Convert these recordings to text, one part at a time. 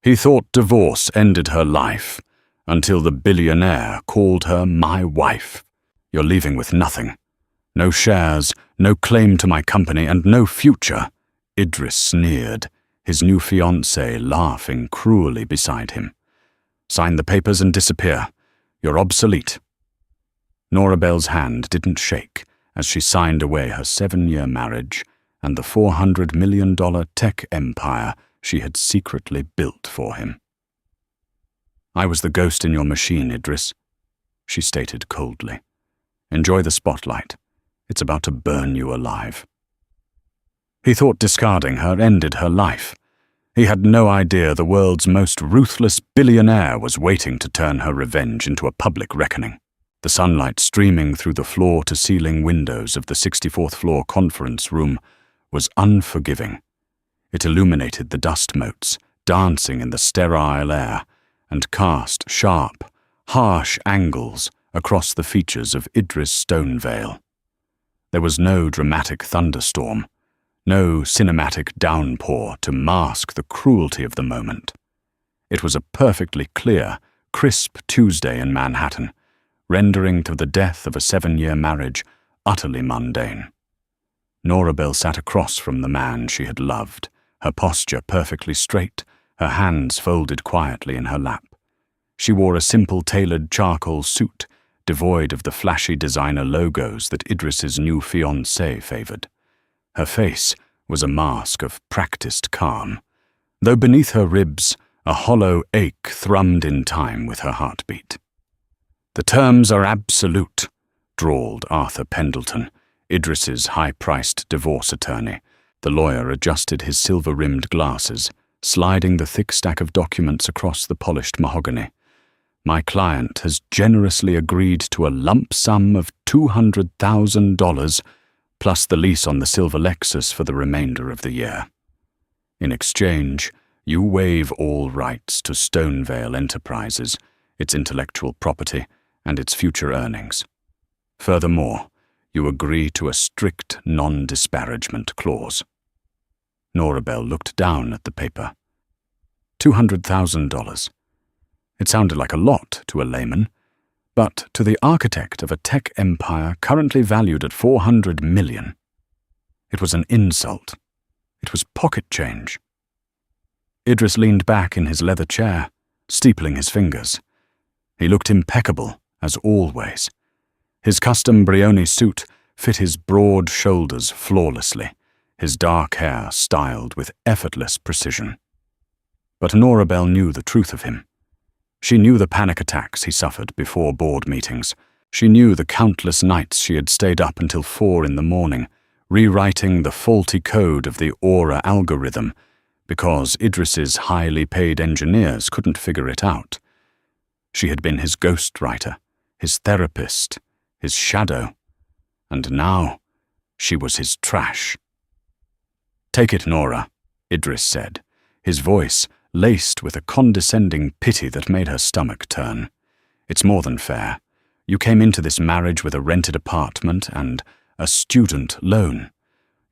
He thought divorce ended her life, until the billionaire called her my wife. You're leaving with nothing. No shares, no claim to my company, and no future, Idris sneered, his new fiancée laughing cruelly beside him. Sign the papers and disappear. You're obsolete. Norabel's hand didn't shake as she signed away her 7-year marriage and the $400 million tech empire she had secretly built for him. I was the ghost in your machine, Idris, she stated coldly. Enjoy the spotlight. It's about to burn you alive. He thought discarding her ended her life. He had no idea the world's most ruthless billionaire was waiting to turn her revenge into a public reckoning. The sunlight streaming through the floor-to-ceiling windows of the 64th floor conference room was unforgiving. It illuminated the dust motes, dancing in the sterile air, and cast sharp, harsh angles across the features of Idris Stonevale. There was no dramatic thunderstorm, no cinematic downpour to mask the cruelty of the moment. It was a perfectly clear, crisp Tuesday in Manhattan, rendering to the death of a 7-year marriage utterly mundane. Norabel sat across from the man she had loved, her posture perfectly straight, her hands folded quietly in her lap. She wore a simple tailored charcoal suit, devoid of the flashy designer logos that Idris's new fiancée favored. Her face was a mask of practiced calm, though beneath her ribs a hollow ache thrummed in time with her heartbeat. The terms are absolute, drawled Arthur Pendleton, Idris's high-priced divorce attorney. The lawyer adjusted his silver-rimmed glasses, sliding the thick stack of documents across the polished mahogany. My client has generously agreed to a lump sum of $200,000 plus the lease on the silver Lexus for the remainder of the year. In exchange, you waive all rights to Stonevale Enterprises, its intellectual property, and its future earnings. Furthermore, you agree to a strict non-disparagement clause. Norabel looked down at the paper. $200,000. It sounded like a lot to a layman, but to the architect of a tech empire currently valued at $400 million, it was an insult. It was pocket change. Idris leaned back in his leather chair, steepling his fingers. He looked impeccable, as always. His custom Brioni suit fit his broad shoulders flawlessly, his dark hair styled with effortless precision. But Norabel knew the truth of him. She knew the panic attacks he suffered before board meetings. She knew the countless nights she had stayed up until 4 a.m, rewriting the faulty code of the Aura algorithm, because Idris's highly paid engineers couldn't figure it out. She had been his ghostwriter, his therapist, his shadow, and now she was his trash. "Take it, Nora," Idris said, his voice laced with a condescending pity that made her stomach turn. "It's more than fair. You came into this marriage with a rented apartment and a student loan.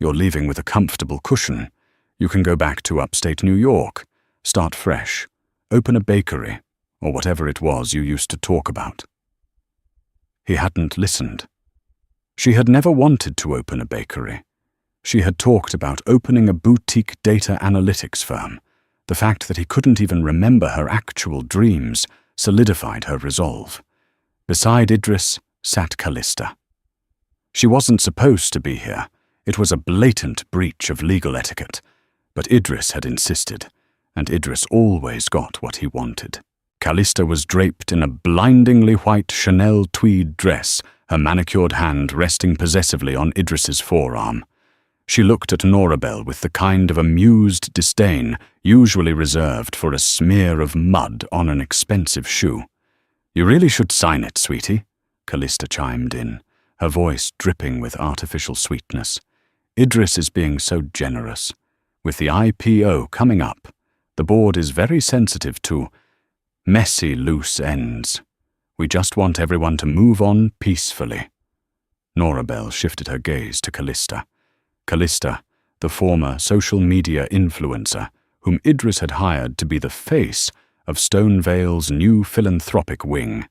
You're leaving with a comfortable cushion. You can go back to upstate New York, start fresh, open a bakery, or whatever it was you used to talk about." He hadn't listened. She had never wanted to open a bakery. She had talked about opening a boutique data analytics firm. The fact that he couldn't even remember her actual dreams solidified her resolve. Beside Idris sat Callista. She wasn't supposed to be here. It was a blatant breach of legal etiquette. But Idris had insisted, and Idris always got what he wanted. Callista was draped in a blindingly white Chanel tweed dress, her manicured hand resting possessively on Idris's forearm. She looked at Norabel with the kind of amused disdain usually reserved for a smear of mud on an expensive shoe. "You really should sign it, sweetie," Callista chimed in, her voice dripping with artificial sweetness. "Idris is being so generous. With the IPO coming up, the board is very sensitive to messy loose ends. We just want everyone to move on peacefully." Norabel shifted her gaze to Callista. Callista, the former social media influencer whom Idris had hired to be the face of Stonevale's new philanthropic wing,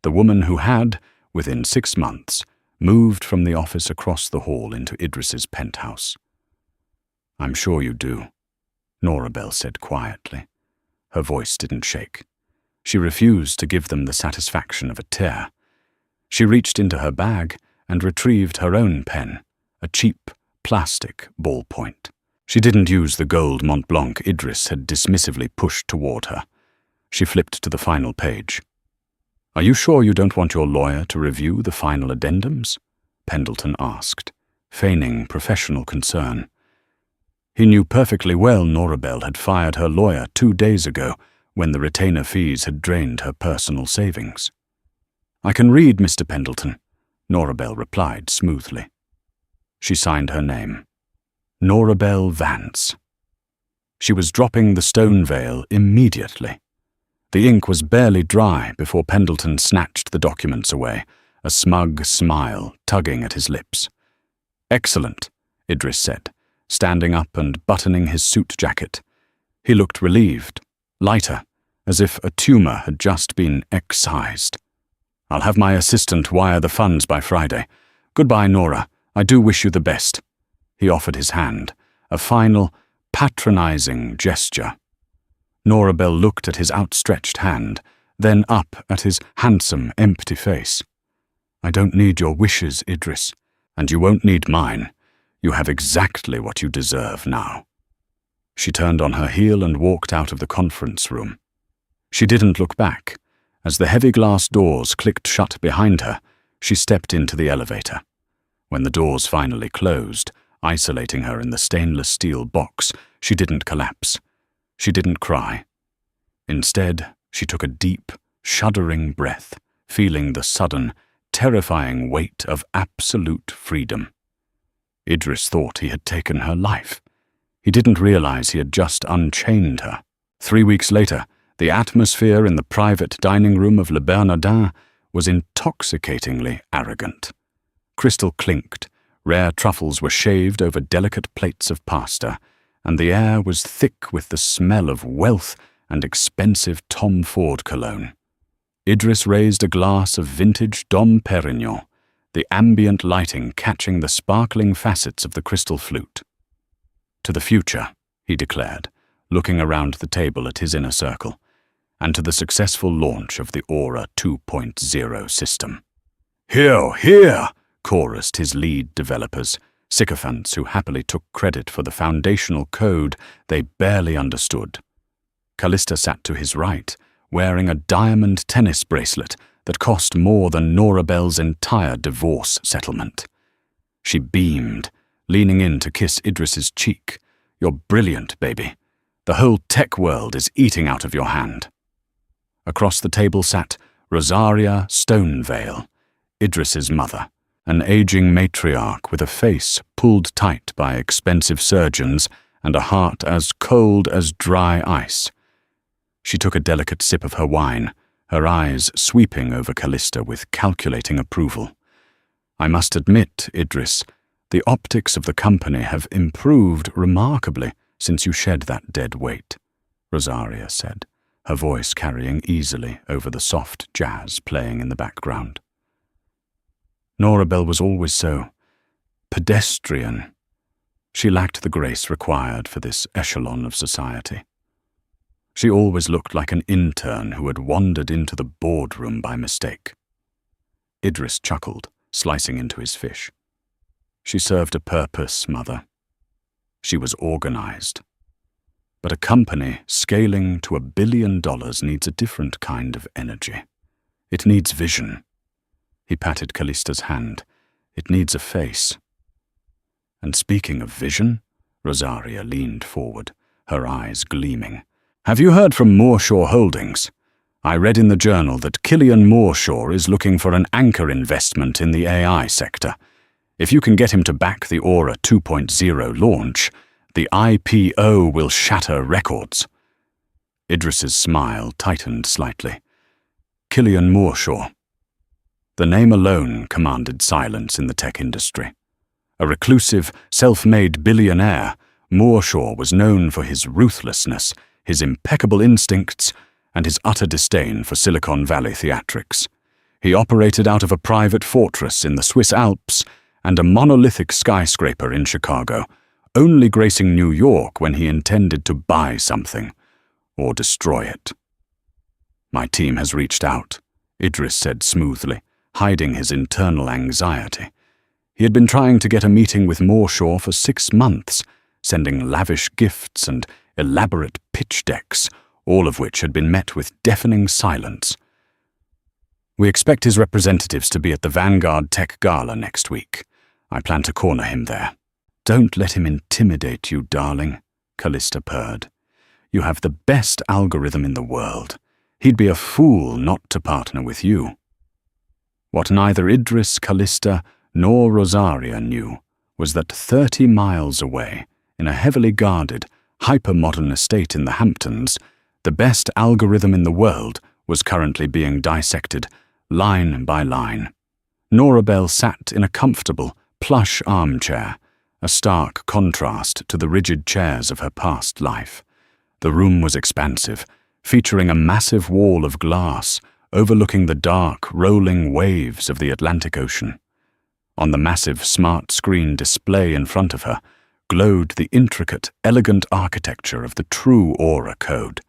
the woman who had, within 6 months, moved from the office across the hall into Idris's penthouse. "I'm sure you do," Norabel said quietly. Her voice didn't shake. She refused to give them the satisfaction of a tear. She reached into her bag and retrieved her own pen, a cheap, plastic ballpoint. She didn't use the gold Mont Blanc Idris had dismissively pushed toward her. She flipped to the final page. "Are you sure you don't want your lawyer to review the final addendums?" Pendleton asked, feigning professional concern. He knew perfectly well Norabel had fired her lawyer 2 days ago when the retainer fees had drained her personal savings. "I can read, Mr. Pendleton," Norabel replied smoothly. She signed her name. Norabel Vance. She was dropping the Stonevale immediately. The ink was barely dry before Pendleton snatched the documents away, a smug smile tugging at his lips. "Excellent," Idris said, standing up and buttoning his suit jacket. He looked relieved, lighter, as if a tumor had just been excised. "I'll have my assistant wire the funds by Friday. Goodbye, Nora. I do wish you the best." He offered his hand, a final, patronizing gesture. Norabel looked at his outstretched hand, then up at his handsome, empty face. "I don't need your wishes, Idris, and you won't need mine. You have exactly what you deserve now." She turned on her heel and walked out of the conference room. She didn't look back. As the heavy glass doors clicked shut behind her, she stepped into the elevator. When the doors finally closed, isolating her in the stainless steel box, she didn't collapse. She didn't cry. Instead, she took a deep, shuddering breath, feeling the sudden, terrifying weight of absolute freedom. Idris thought he had taken her life. He didn't realize he had just unchained her. 3 weeks later, the atmosphere in the private dining room of Le Bernardin was intoxicatingly arrogant. Crystal clinked, rare truffles were shaved over delicate plates of pasta, and the air was thick with the smell of wealth and expensive Tom Ford cologne. Idris raised a glass of vintage Dom Perignon, the ambient lighting catching the sparkling facets of the crystal flute. "To the future," he declared, looking around the table at his inner circle, "and to the successful launch of the Aura 2.0 system." "Hear, hear!" chorused his lead developers, sycophants who happily took credit for the foundational code they barely understood. Callista sat to his right, wearing a diamond tennis bracelet that cost more than Norabel's entire divorce settlement. She beamed, leaning in to kiss Idris's cheek. "You're brilliant, baby. The whole tech world is eating out of your hand." Across the table sat Rosaria Stonevale, Idris's mother, an aging matriarch with a face pulled tight by expensive surgeons and a heart as cold as dry ice. She took a delicate sip of her wine, her eyes sweeping over Callista with calculating approval. "I must admit, Idris, the optics of the company have improved remarkably since you shed that dead weight," Rosaria said, her voice carrying easily over the soft jazz playing in the background. Norabel was always so pedestrian. She lacked the grace required for this echelon of society. She always looked like an intern who had wandered into the boardroom by mistake. Idris chuckled, slicing into his fish. "She served a purpose, Mother. She was organized. But a company scaling to $1 billion needs a different kind of energy. It needs vision." He patted Callista's hand. "It needs a face." "And speaking of vision," Rosaria leaned forward, her eyes gleaming, "have you heard from Mooreshaw Holdings? I read in the journal that Killian Mooreshaw is looking for an anchor investment in the AI sector. If you can get him to back the Aura 2.0 launch, the IPO will shatter records." Idris's smile tightened slightly. Killian Mooreshaw. The name alone commanded silence in the tech industry. A reclusive, self-made billionaire, Moorshaw was known for his ruthlessness, his impeccable instincts, and his utter disdain for Silicon Valley theatrics. He operated out of a private fortress in the Swiss Alps and a monolithic skyscraper in Chicago, only gracing New York when he intended to buy something or destroy it. "My team has reached out," Idris said smoothly, hiding his internal anxiety. He had been trying to get a meeting with Moorshaw for 6 months, sending lavish gifts and elaborate pitch decks, all of which had been met with deafening silence. "We expect his representatives to be at the Vanguard Tech Gala next week. I plan to corner him there." "Don't let him intimidate you, darling," Callista purred. "You have the best algorithm in the world. He'd be a fool not to partner with you." What neither Idris, Callista, nor Rosaria knew was that 30 miles away, in a heavily guarded, hyper-modern estate in the Hamptons, the best algorithm in the world was currently being dissected, line by line. Norabel sat in a comfortable, plush armchair, a stark contrast to the rigid chairs of her past life. The room was expansive, featuring a massive wall of glass overlooking the dark, rolling waves of the Atlantic Ocean. On the massive smart screen display in front of her glowed the intricate, elegant architecture of the true Aura code.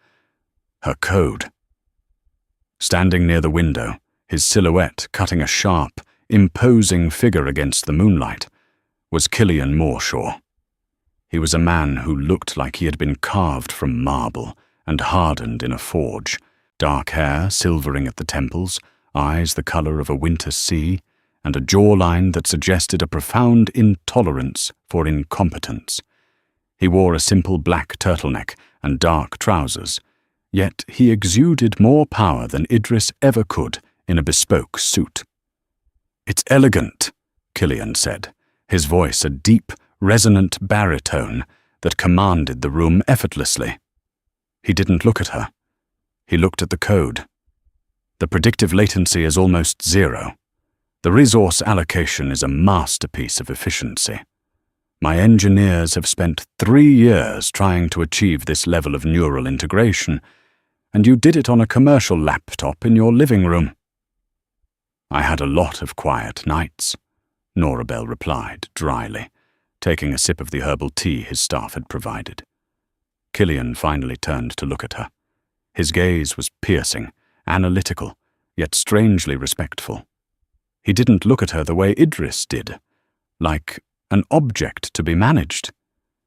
Her code. Standing near the window, his silhouette cutting a sharp, imposing figure against the moonlight, was Killian Moorshaw. He was a man who looked like he had been carved from marble and hardened in a forge, dark hair silvering at the temples, eyes the color of a winter sea, and a jawline that suggested a profound intolerance for incompetence. He wore a simple black turtleneck and dark trousers, yet he exuded more power than Idris ever could in a bespoke suit. "It's elegant," Killian said, his voice a deep, resonant baritone that commanded the room effortlessly. He didn't look at her. He looked at the code. The predictive latency is almost 0. The resource allocation is a masterpiece of efficiency. My engineers have spent 3 years trying to achieve this level of neural integration, and you did it on a commercial laptop in your living room." "I had a lot of quiet nights," Norabel replied dryly, taking a sip of the herbal tea his staff had provided. Killian finally turned to look at her. His gaze was piercing, analytical, yet strangely respectful. He didn't look at her the way Idris did, like an object to be managed.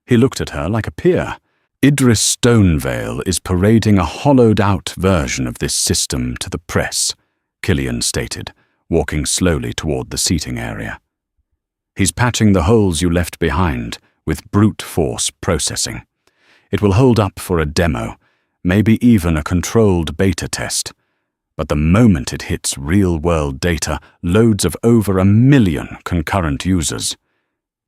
He looked at her like a peer. "Idris Stonevale is parading a hollowed-out version of this system to the press," Killian stated, walking slowly toward the seating area. "He's patching the holes you left behind with brute force processing. It will hold up for a demo, maybe even a controlled beta test. But the moment it hits real-world data, loads of over 1 million concurrent users,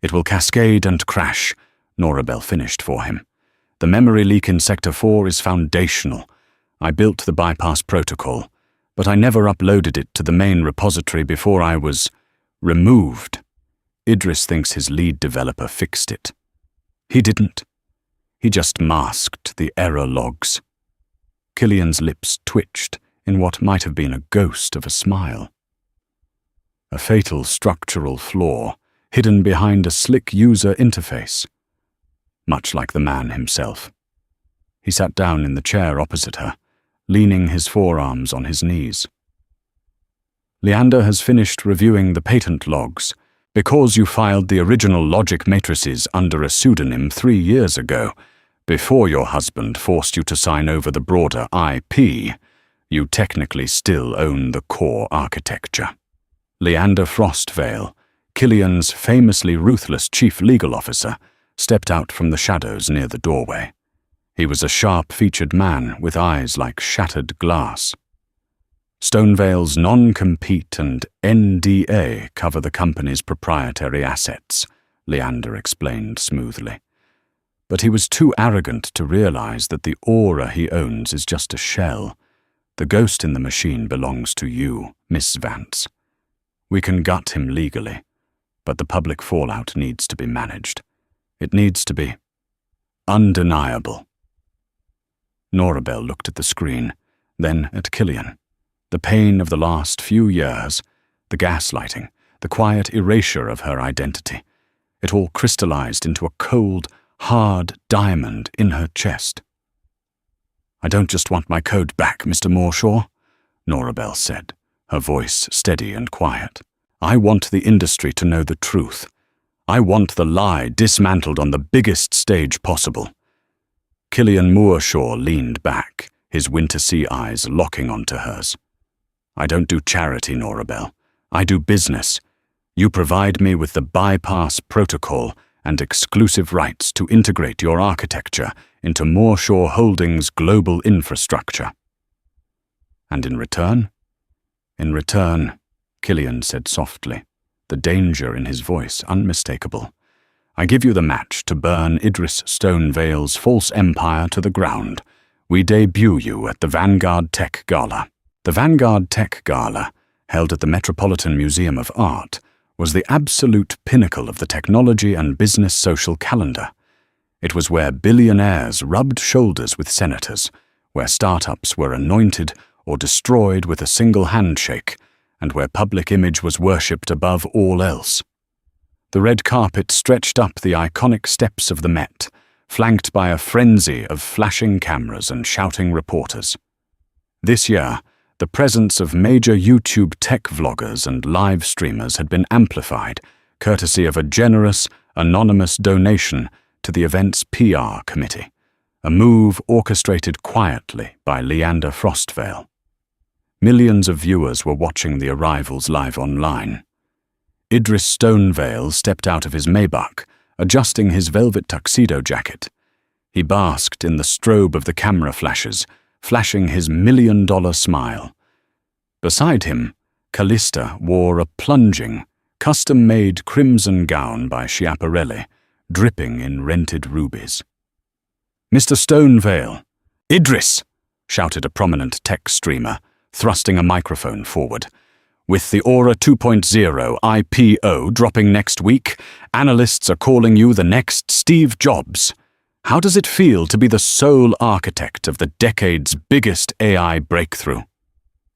it will cascade and crash," Norabel finished for him. "The memory leak in Sector 4 is foundational. I built the bypass protocol, but I never uploaded it to the main repository before I was removed. Idris thinks his lead developer fixed it. He didn't. He just masked the error logs." Killian's lips twitched in what might have been a ghost of a smile. A fatal structural flaw hidden behind a slick user interface. Much like the man himself. He sat down in the chair opposite her, leaning his forearms on his knees. "Leander has finished reviewing the patent logs. Because you filed the original logic matrices under a pseudonym 3 years ago, before your husband forced you to sign over the broader IP, you technically still own the core architecture." Leander Frostvale, Killian's famously ruthless chief legal officer, stepped out from the shadows near the doorway. He was a sharp-featured man with eyes like shattered glass. "Stonevale's non-compete and NDA cover the company's proprietary assets," Leander explained smoothly. But he was too arrogant to realize that the aura he owns is just a shell. The ghost in the machine belongs to you, Miss Vance. We can gut him legally, but the public fallout needs to be managed. It needs to be undeniable. Norabel looked at the screen, then at Killian. The pain of the last few years, the gaslighting, the quiet erasure of her identity, it all crystallized into a cold, hard diamond in her chest. "I don't just want my code back, Mr. Moorshaw," Norabel said, her voice steady and quiet. "I want the industry to know the truth. I want the lie dismantled on the biggest stage possible." Killian Moorshaw leaned back, his winter sea eyes locking onto hers. "I don't do charity, Norabel. I do business. You provide me with the bypass protocol and exclusive rights to integrate your architecture into Moorshaw Holdings' global infrastructure." "And in return?" "In return," Killian said softly, the danger in his voice unmistakable, "I give you the match to burn Idris Stonevale's false empire to the ground. We debut you at the Vanguard Tech Gala." The Vanguard Tech Gala, held at the Metropolitan Museum of Art, was the absolute pinnacle of the technology and business social calendar. It was where billionaires rubbed shoulders with senators, where startups were anointed or destroyed with a single handshake, and where public image was worshipped above all else. The red carpet stretched up the iconic steps of the Met, flanked by a frenzy of flashing cameras and shouting reporters. This year, the presence of major YouTube tech vloggers and live streamers had been amplified, courtesy of a generous, anonymous donation to the event's PR committee, a move orchestrated quietly by Leander Frostvale. Millions of viewers were watching the arrivals live online. Idris Stonevale stepped out of his Maybach, adjusting his velvet tuxedo jacket. He basked in the strobe of the camera flashes, flashing his $1,000,000 smile. Beside him, Callista wore a plunging, custom-made crimson gown by Schiaparelli, dripping in rented rubies. "Mr. Stonevale!" "Idris!" shouted a prominent tech streamer, thrusting a microphone forward. "With the Aura 2.0 IPO dropping next week, analysts are calling you the next Steve Jobs. How does it feel to be the sole architect of the decade's biggest AI breakthrough?"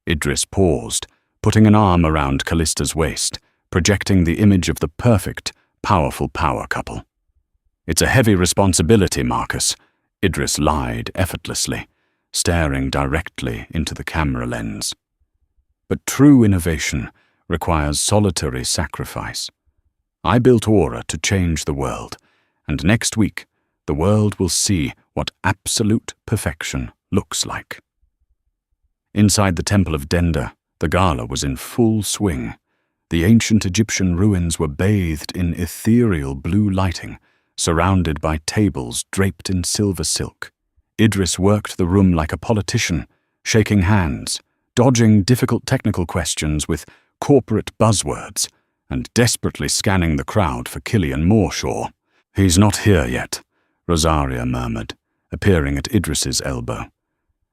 Idris paused, putting an arm around Callista's waist, projecting the image of the perfect, powerful power couple. "It's a heavy responsibility, Marcus," Idris lied effortlessly, staring directly into the camera lens. "But true innovation requires solitary sacrifice. I built Aura to change the world, and next week the world will see what absolute perfection looks like." Inside the Temple of Denda, the gala was in full swing. The ancient Egyptian ruins were bathed in ethereal blue lighting, surrounded by tables draped in silver silk. Idris worked the room like a politician, shaking hands, dodging difficult technical questions with corporate buzzwords, and desperately scanning the crowd for Killian Moorshaw. "He's not here yet," Rosaria murmured, appearing at Idris's elbow.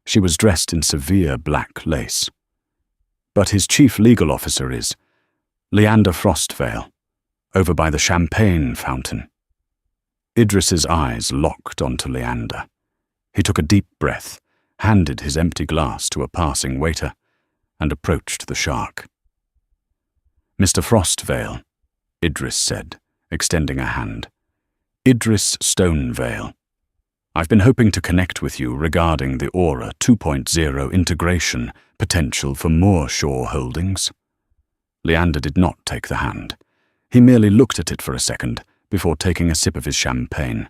She was dressed in severe black lace. "But his chief legal officer is Leander Frostvale, over by the champagne fountain." Idris's eyes locked onto Leander. He took a deep breath, handed his empty glass to a passing waiter, and approached the shark. "Mr. Frostvale," Idris said, extending a hand. "Idris Stonevale. I've been hoping to connect with you regarding the Aura 2.0 integration potential for Moorshaw Holdings." Leander did not take the hand. He merely looked at it for a second before taking a sip of his champagne.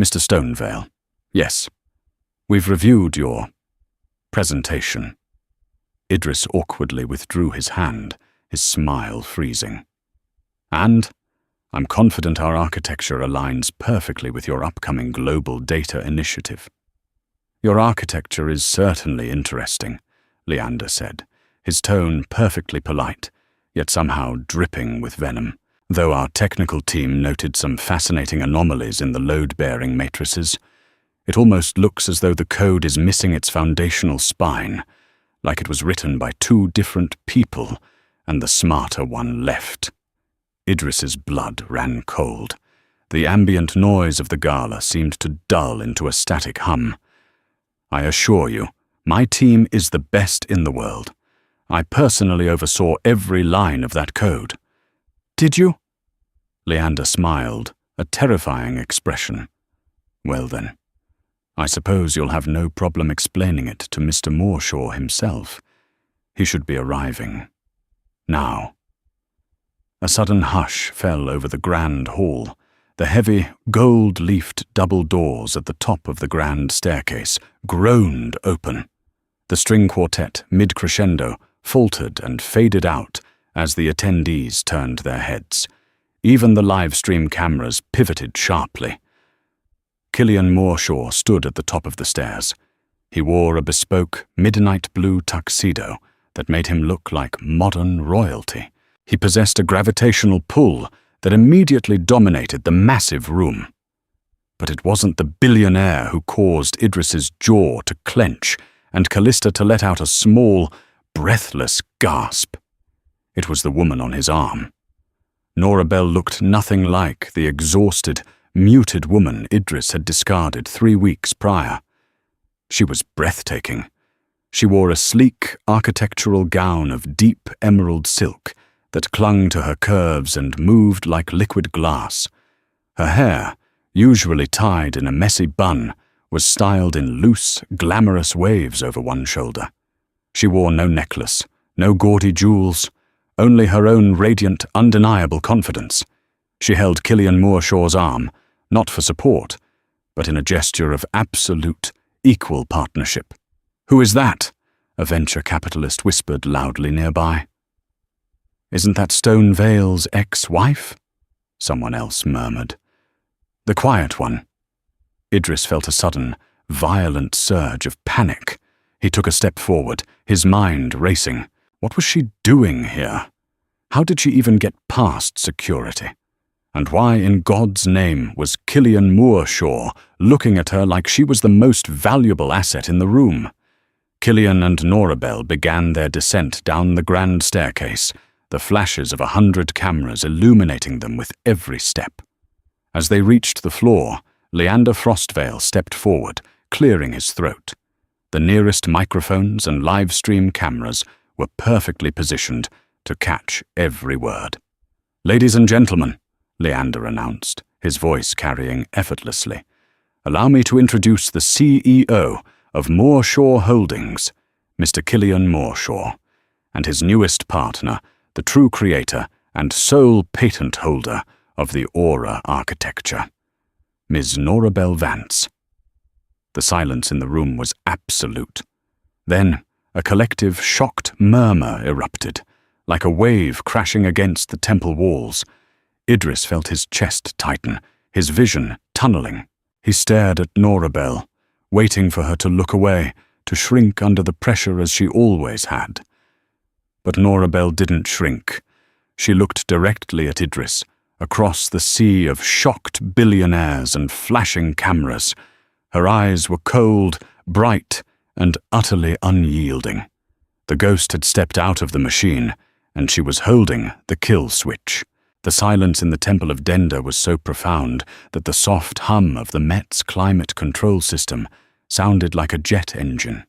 "Mr. Stonevale, yes, we've reviewed your presentation." Idris awkwardly withdrew his hand, his smile freezing. "And I'm confident our architecture aligns perfectly with your upcoming global data initiative." "Your architecture is certainly interesting," Leander said, his tone perfectly polite, yet somehow dripping with venom, though our technical team noted some fascinating anomalies in the load-bearing matrices. It almost looks as though the code is missing its foundational spine, like it was written by two different people, and the smarter one left. Idris's blood ran cold. The ambient noise of the gala seemed to dull into a static hum. "I assure you, my team is the best in the world. I personally oversaw every line of that code." "Did you?" Leander smiled, a terrifying expression. "Well then, I suppose you'll have no problem explaining it to Mr. Moorshaw himself. He should be arriving now." A sudden hush fell over the grand hall. The heavy, gold-leafed double doors at the top of the grand staircase groaned open. The string quartet, mid-crescendo, faltered and faded out as the attendees turned their heads. Even the live-stream cameras pivoted sharply. Killian Moorshaw stood at the top of the stairs. He wore a bespoke, midnight blue tuxedo that made him look like modern royalty. He possessed a gravitational pull that immediately dominated the massive room. But it wasn't the billionaire who caused Idris's jaw to clench and Callista to let out a small, breathless gasp. It was the woman on his arm. Norabel looked nothing like the exhausted, muted woman Idris had discarded 3 weeks prior. She was breathtaking. She wore a sleek, architectural gown of deep emerald silk that clung to her curves and moved like liquid glass. Her hair, usually tied in a messy bun, was styled in loose, glamorous waves over one shoulder. She wore no necklace, no gaudy jewels, only her own radiant, undeniable confidence. She held Killian Moorshaw's arm, not for support, but in a gesture of absolute, equal partnership. "Who is that?" a venture capitalist whispered loudly nearby. "Isn't that Stone Vale's ex-wife?" someone else murmured. "The quiet one." Idris felt a sudden, violent surge of panic. He took a step forward, his mind racing. What was she doing here? How did she even get past security? And why in God's name was Killian Moorshaw looking at her like she was the most valuable asset in the room? Killian and Norabel began their descent down the grand staircase, the flashes of 100 cameras illuminating them with every step. As they reached the floor, Leander Frostvale stepped forward, clearing his throat. The nearest microphones and live-stream cameras were perfectly positioned to catch every word. "Ladies and gentlemen," Leander announced, his voice carrying effortlessly, "allow me to introduce the CEO of Moorshaw Holdings, Mr. Killian Moorshaw, and his newest partner, the true creator and sole patent holder of the Aura architecture, Ms. Norabel Vance." The silence in the room was absolute. Then a collective, shocked murmur erupted, like a wave crashing against the temple walls. Idris felt his chest tighten, his vision tunneling. He stared at Norabel, waiting for her to look away, to shrink under the pressure as she always had. But Norabel didn't shrink. She looked directly at Idris, across the sea of shocked billionaires and flashing cameras. Her eyes were cold, bright, and utterly unyielding. The ghost had stepped out of the machine, and she was holding the kill switch. The silence in the Temple of Denda was so profound that the soft hum of the Met's climate control system sounded like a jet engine.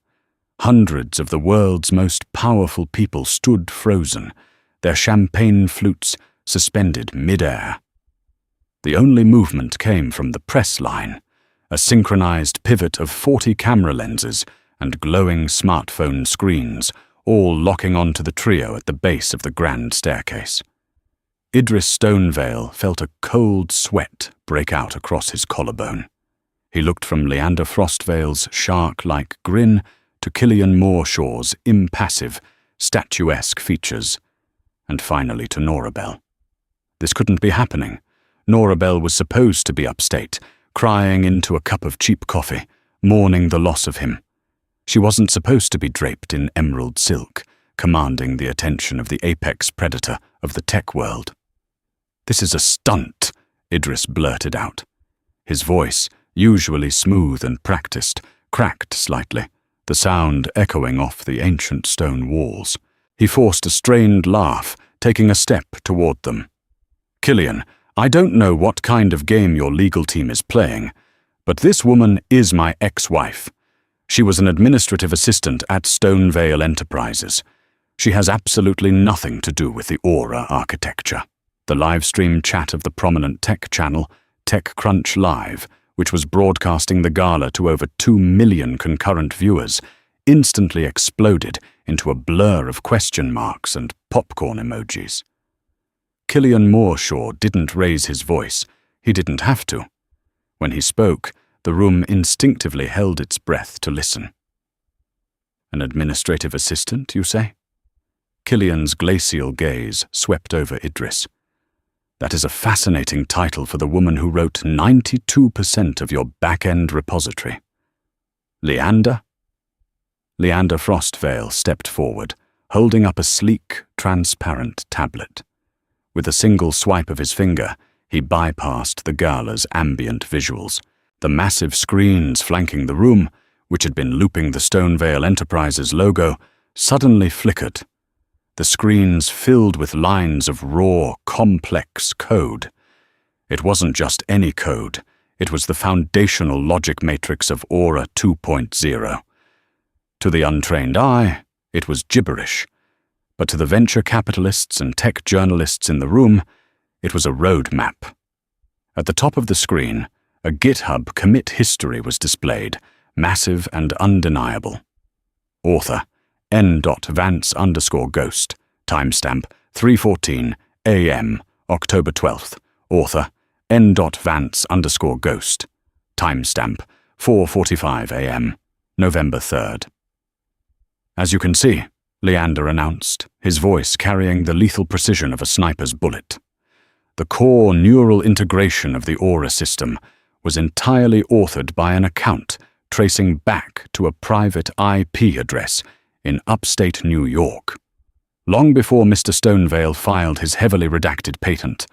Hundreds of the world's most powerful people stood frozen, their champagne flutes suspended mid-air. The only movement came from the press line, a synchronized pivot of 40 camera lenses and glowing smartphone screens, all locking onto the trio at the base of the grand staircase. Idris Stonevale felt a cold sweat break out across his collarbone. He looked from Leander Frostvale's shark-like grin to Killian Moorshaw's impassive, statuesque features, and finally to Norabel. This couldn't be happening. Norabel was supposed to be upstate, crying into a cup of cheap coffee, mourning the loss of him. She wasn't supposed to be draped in emerald silk, commanding the attention of the apex predator of the tech world. "This is a stunt," Idris blurted out. His voice, usually smooth and practiced, cracked slightly, the sound echoing off the ancient stone walls. He forced a strained laugh, taking a step toward them. "Killian, I don't know what kind of game your legal team is playing, but this woman is my ex-wife. She was an administrative assistant at Stonevale Enterprises. She has absolutely nothing to do with the Aura architecture. The live-stream chat of the prominent tech channel, TechCrunch Live, which was broadcasting the gala to over 2 million concurrent viewers, instantly exploded into a blur of question marks and popcorn emojis. Killian Mooreshaw didn't raise his voice. He didn't have to. When he spoke, the room instinctively held its breath to listen. An administrative assistant, you say? Killian's glacial gaze swept over Idris. That is a fascinating title for the woman who wrote 92% of your back-end repository. Leander? Leander Frostvale stepped forward, holding up a sleek, transparent tablet. With a single swipe of his finger, he bypassed the gala's ambient visuals. The massive screens flanking the room, which had been looping the Stonevale Enterprises logo, suddenly flickered. The screens filled with lines of raw, complex code. It wasn't just any code. It was the foundational logic matrix of Aura 2.0. To the untrained eye, it was gibberish. But to the venture capitalists and tech journalists in the room, it was a roadmap. At the top of the screen, a GitHub commit history was displayed, massive and undeniable. Author, n.vance_ghost, timestamp 3:14 a.m., October 12th. Author, n.vance_ghost, timestamp 4:45 a.m., November 3rd. As you can see, Leander announced, his voice carrying the lethal precision of a sniper's bullet. The core neural integration of the Aura system was entirely authored by an account tracing back to a private IP address in upstate New York. Long before Mr. Stonevale filed his heavily redacted patent,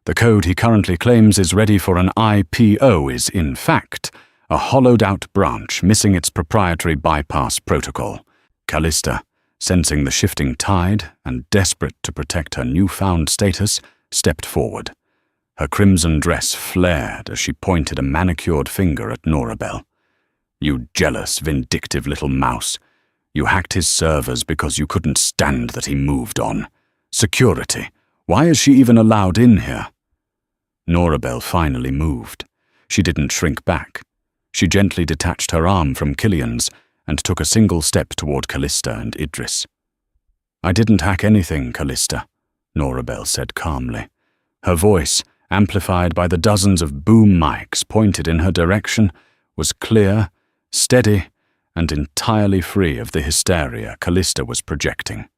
the code he currently claims is ready for an IPO is, in fact, a hollowed-out branch missing its proprietary bypass protocol. Callista, sensing the shifting tide and desperate to protect her newfound status, stepped forward. Her crimson dress flared as she pointed a manicured finger at Norabel. You jealous, vindictive little mouse. You hacked his servers because you couldn't stand that he moved on. Security. Why is she even allowed in here? Norabel finally moved. She didn't shrink back. She gently detached her arm from Killian's and took a single step toward Callista and Idris. I didn't hack anything, Callista, Norabel said calmly. Her voice, amplified by the dozens of boom mics pointed in her direction, was clear, steady, and entirely free of the hysteria Callista was projecting.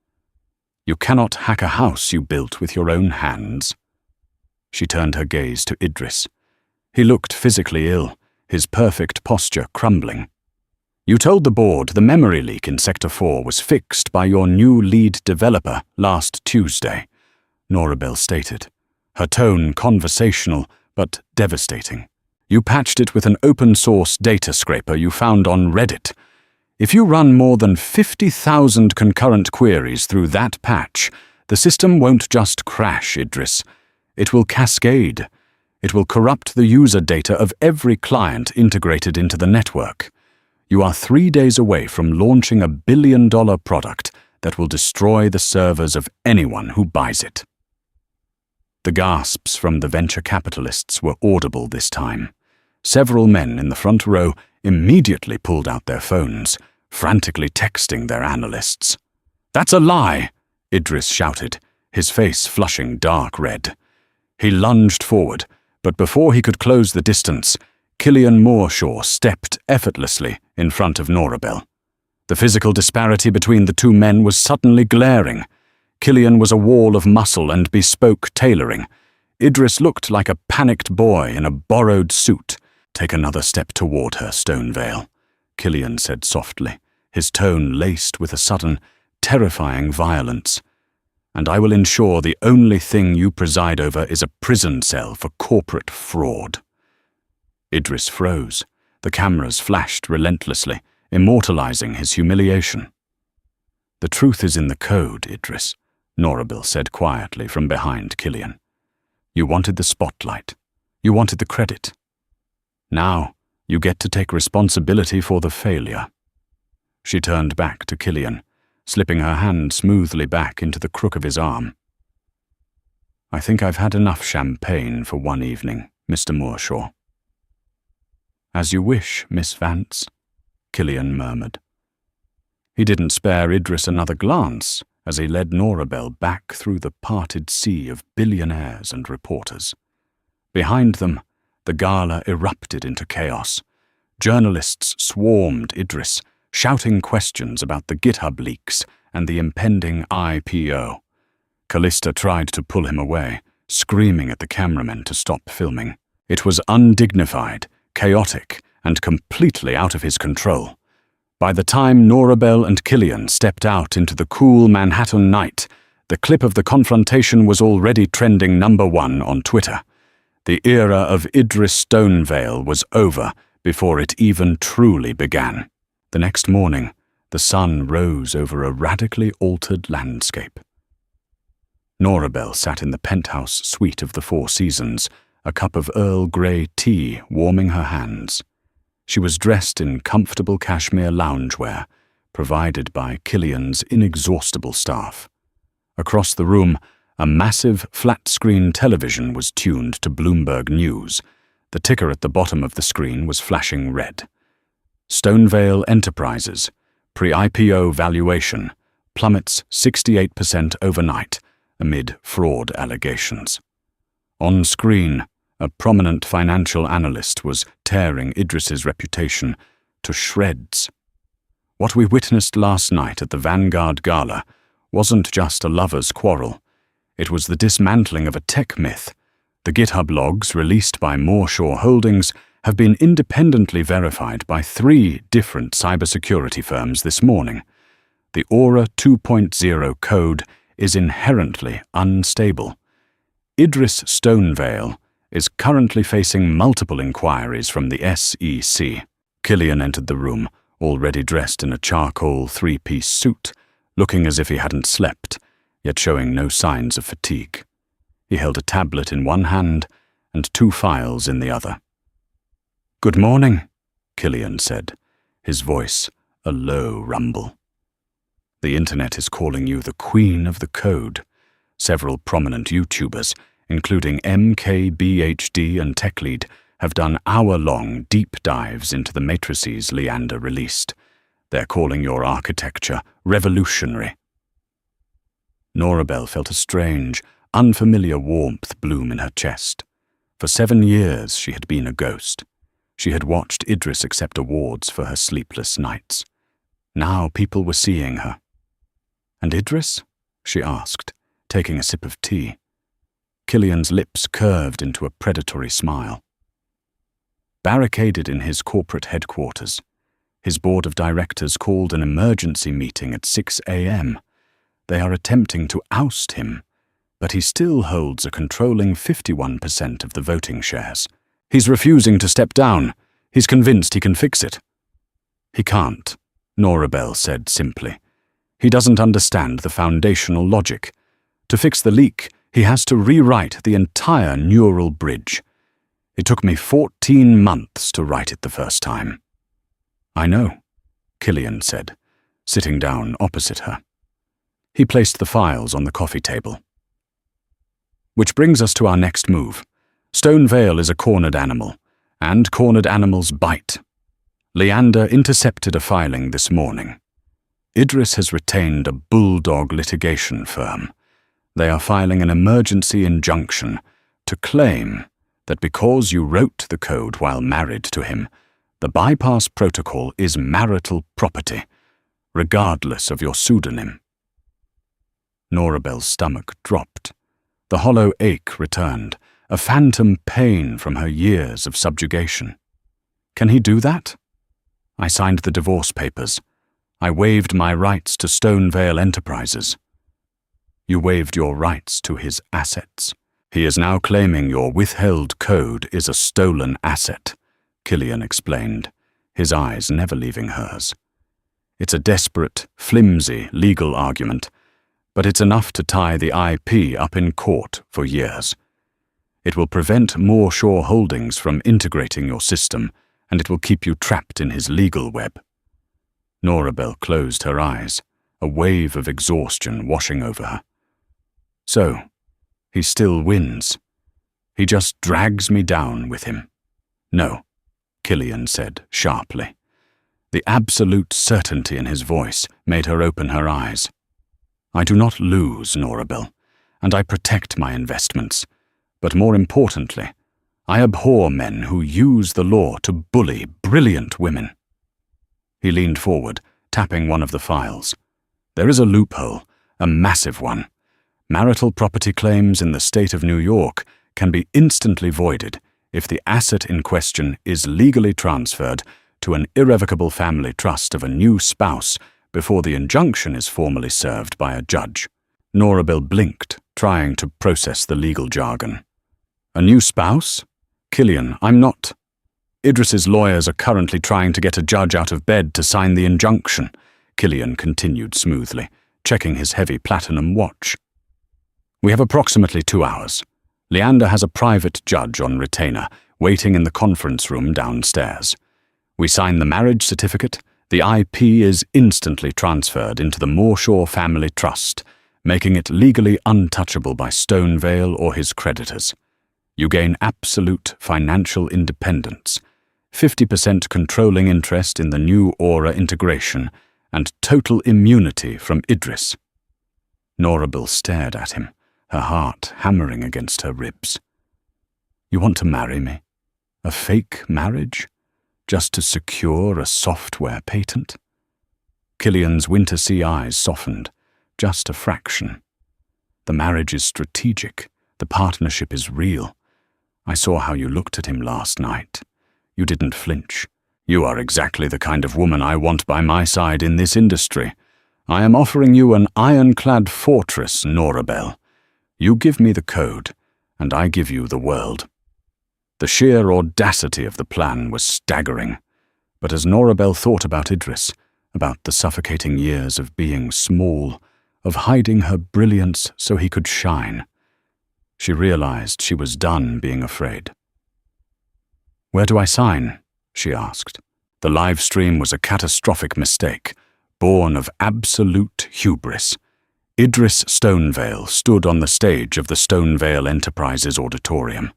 You cannot hack a house you built with your own hands. She turned her gaze to Idris. He looked physically ill, his perfect posture crumbling. You told the board the memory leak in Sector 4 was fixed by your new lead developer last Tuesday, Norabel stated, her tone conversational but devastating. You patched it with an open-source data scraper you found on Reddit. If you run more than 50,000 concurrent queries through that patch, the system won't just crash, Idris. It will cascade. It will corrupt the user data of every client integrated into the network. You are 3 days away from launching a billion-dollar product that will destroy the servers of anyone who buys it. The gasps from the venture capitalists were audible this time. Several men in the front row immediately pulled out their phones, frantically texting their analysts. That's a lie, Idris shouted, his face flushing dark red. He lunged forward, but before he could close the distance, Killian Mooreshaw stepped effortlessly in front of Norabel. The physical disparity between the two men was suddenly glaring. Killian was a wall of muscle and bespoke tailoring. Idris looked like a panicked boy in a borrowed suit. Take another step toward her, Stonevale, Killian said softly, his tone laced with a sudden, terrifying violence. And I will ensure the only thing you preside over is a prison cell for corporate fraud. Idris froze. The cameras flashed relentlessly, immortalizing his humiliation. The truth is in the code, Idris, Norabel said quietly from behind Killian. You wanted the spotlight. You wanted the credit. Now, you get to take responsibility for the failure. She turned back to Killian, slipping her hand smoothly back into the crook of his arm. I think I've had enough champagne for one evening, Mr. Moorshaw. As you wish, Miss Vance, Killian murmured. He didn't spare Idris another glance as he led Norabel back through the parted sea of billionaires and reporters. Behind them, the gala erupted into chaos. Journalists swarmed Idris, shouting questions about the GitHub leaks and the impending IPO. Callista tried to pull him away, screaming at the cameramen to stop filming. It was undignified, chaotic, and completely out of his control. By the time Norabel and Killian stepped out into the cool Manhattan night, the clip of the confrontation was already trending #1 on Twitter. The era of Idris Stonevale was over before it even truly began. The next morning, the sun rose over a radically altered landscape. Norabel sat in the penthouse suite of the Four Seasons, a cup of Earl Grey tea warming her hands. She was dressed in comfortable cashmere loungewear, provided by Killian's inexhaustible staff. Across the room, a massive flat-screen television was tuned to Bloomberg News. The ticker at the bottom of the screen was flashing red. Stonevale Enterprises, pre-IPO valuation, plummets 68% overnight amid fraud allegations. On screen, a prominent financial analyst was tearing Idris's reputation to shreds. What we witnessed last night at the Vanguard Gala wasn't just a lover's quarrel. It was the dismantling of a tech myth. The GitHub logs released by Moorshaw Holdings have been independently verified by 3 different cybersecurity firms this morning. The Aura 2.0 code is inherently unstable. Idris Stonevale is currently facing multiple inquiries from the SEC. Killian entered the room, already dressed in a charcoal 3-piece suit, looking as if he hadn't slept, yet showing no signs of fatigue. He held a tablet in one hand and 2 files in the other. "Good morning," Killian said, his voice a low rumble. "The internet is calling you the Queen of the Code." Several prominent YouTubers, including MKBHD and TechLead, have done hour-long deep dives into the matrices Leander released. They're calling your architecture revolutionary. Norabel felt a strange, unfamiliar warmth bloom in her chest. For 7 years she had been a ghost. She had watched Idris accept awards for her sleepless nights. Now people were seeing her. "And Idris?" she asked, taking a sip of tea. Killian's lips curved into a predatory smile. Barricaded in his corporate headquarters, his board of directors called an emergency meeting at 6 a.m. They are attempting to oust him, but he still holds a controlling 51% of the voting shares. He's refusing to step down. He's convinced he can fix it. "He can't," Norabel said simply. "He doesn't understand the foundational logic. To fix the leak, he has to rewrite the entire neural bridge. It took me 14 months to write it the first time." "I know," Killian said, sitting down opposite her. He placed the files on the coffee table. "Which brings us to our next move. Stonevale is a cornered animal, and cornered animals bite. Leander intercepted a filing this morning. Idris has retained a bulldog litigation firm. They are filing an emergency injunction to claim that because you wrote the code while married to him, the bypass protocol is marital property, regardless of your pseudonym." Norabel's stomach dropped. The hollow ache returned, a phantom pain from her years of subjugation. "Can he do that?" "I signed the divorce papers. I waived my rights to Stonevale Enterprises." "You waived your rights to his assets. He is now claiming your withheld code is a stolen asset," Killian explained, his eyes never leaving hers. "It's a desperate, flimsy legal argument, but it's enough to tie the IP up in court for years. It will prevent More Shore Holdings from integrating your system, and it will keep you trapped in his legal web. Norabel closed her eyes, a wave of exhaustion washing over her. So, he still wins. He just drags me down with him. No, Killian said sharply. The absolute certainty in his voice made her open her eyes. I do not lose, Norabel, and I protect my investments. But more importantly, I abhor men who use the law to bully brilliant women. He leaned forward, tapping one of the files. There is a loophole, a massive one. Marital property claims in the state of New York can be instantly voided if the asset in question is legally transferred to an irrevocable family trust of a new spouse before the injunction is formally served by a judge. Norabel blinked, trying to process the legal jargon. A new spouse? Killian, I'm not. Idris's lawyers are currently trying to get a judge out of bed to sign the injunction, Killian continued smoothly, checking his heavy platinum watch. We have approximately 2 hours. Leander has a private judge on retainer, waiting in the conference room downstairs. We sign the marriage certificate, the IP is instantly transferred into the More Shore Family Trust, making it legally untouchable by Stonevale or his creditors. You gain absolute financial independence, 50% controlling interest in the new Aura integration, and total immunity from Idris. Norabel stared at him, her heart hammering against her ribs. You want to marry me? A fake marriage? Just to secure a software patent? Killian's winter sea eyes softened, just a fraction. The marriage is strategic. The partnership is real. I saw how you looked at him last night. You didn't flinch. You are exactly the kind of woman I want by my side in this industry. I am offering you an ironclad fortress, Norabel. You give me the code, and I give you the world. The sheer audacity of the plan was staggering, but as Norabel thought about Idris, about the suffocating years of being small, of hiding her brilliance so he could shine, she realized she was done being afraid. Where do I sign? She asked. The live stream was a catastrophic mistake, born of absolute hubris. Idris Stonevale stood on the stage of the Stonevale Enterprises auditorium.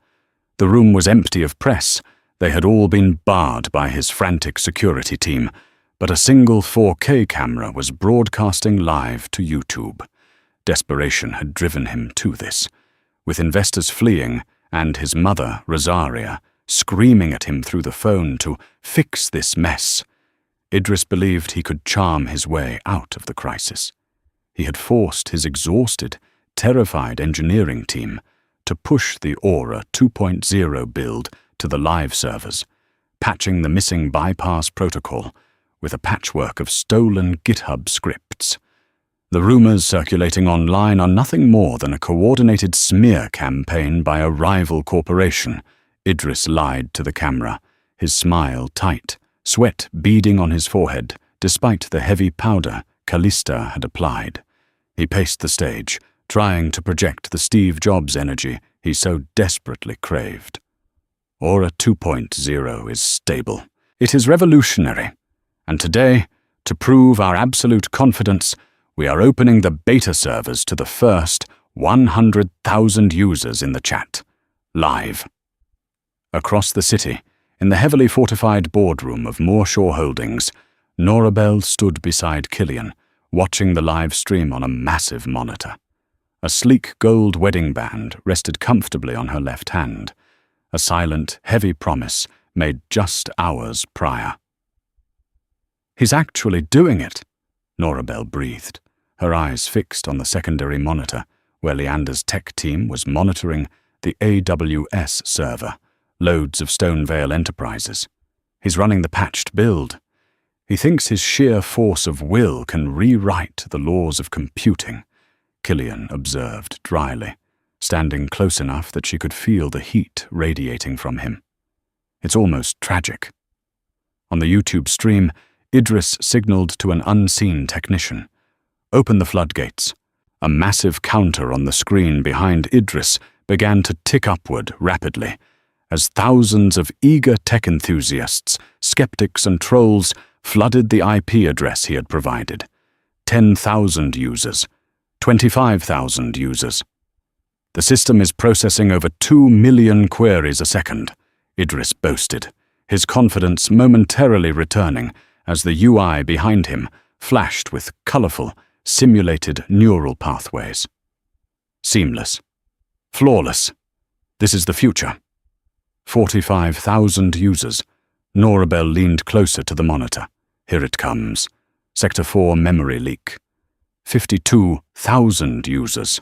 The room was empty of press. They had all been barred by his frantic security team, but a single 4K camera was broadcasting live to YouTube. Desperation had driven him to this. With investors fleeing, and his mother, Rosaria, screaming at him through the phone to fix this mess, Idris believed he could charm his way out of the crisis. He had forced his exhausted, terrified engineering team to push the Aura 2.0 build to the live servers, patching the missing bypass protocol with a patchwork of stolen GitHub scripts. The rumors circulating online are nothing more than a coordinated smear campaign by a rival corporation. Idris lied to the camera, his smile tight, sweat beading on his forehead, despite the heavy powder Callista had applied. He paced the stage, trying to project the Steve Jobs energy he so desperately craved. Aura 2.0 is stable. It is revolutionary. And today, to prove our absolute confidence, we are opening the beta servers to the first 100,000 users in the chat, live. Across the city, in the heavily fortified boardroom of More Shore Holdings, Norabel stood beside Killian, watching the live stream on a massive monitor. A sleek gold wedding band rested comfortably on her left hand, a silent, heavy promise made just hours prior. He's actually doing it, Norabel breathed, her eyes fixed on the secondary monitor, where Leander's tech team was monitoring the AWS server, loads of Stonevale Enterprises. He's running the patched build. He thinks his sheer force of will can rewrite the laws of computing, Killian observed dryly, standing close enough that she could feel the heat radiating from him. It's almost tragic. On the YouTube stream, Idris signaled to an unseen technician. Open the floodgates. A massive counter on the screen behind Idris began to tick upward rapidly, as thousands of eager tech enthusiasts, skeptics and trolls flooded the IP address he had provided. 10,000 users, 25,000 users. The system is processing over 2 million queries a second, Idris boasted, his confidence momentarily returning as the UI behind him flashed with colorful, simulated neural pathways. Seamless. Flawless. This is the future. 45,000 users. Norabel leaned closer to the monitor. Here it comes. Sector 4 memory leak. 52,000 users.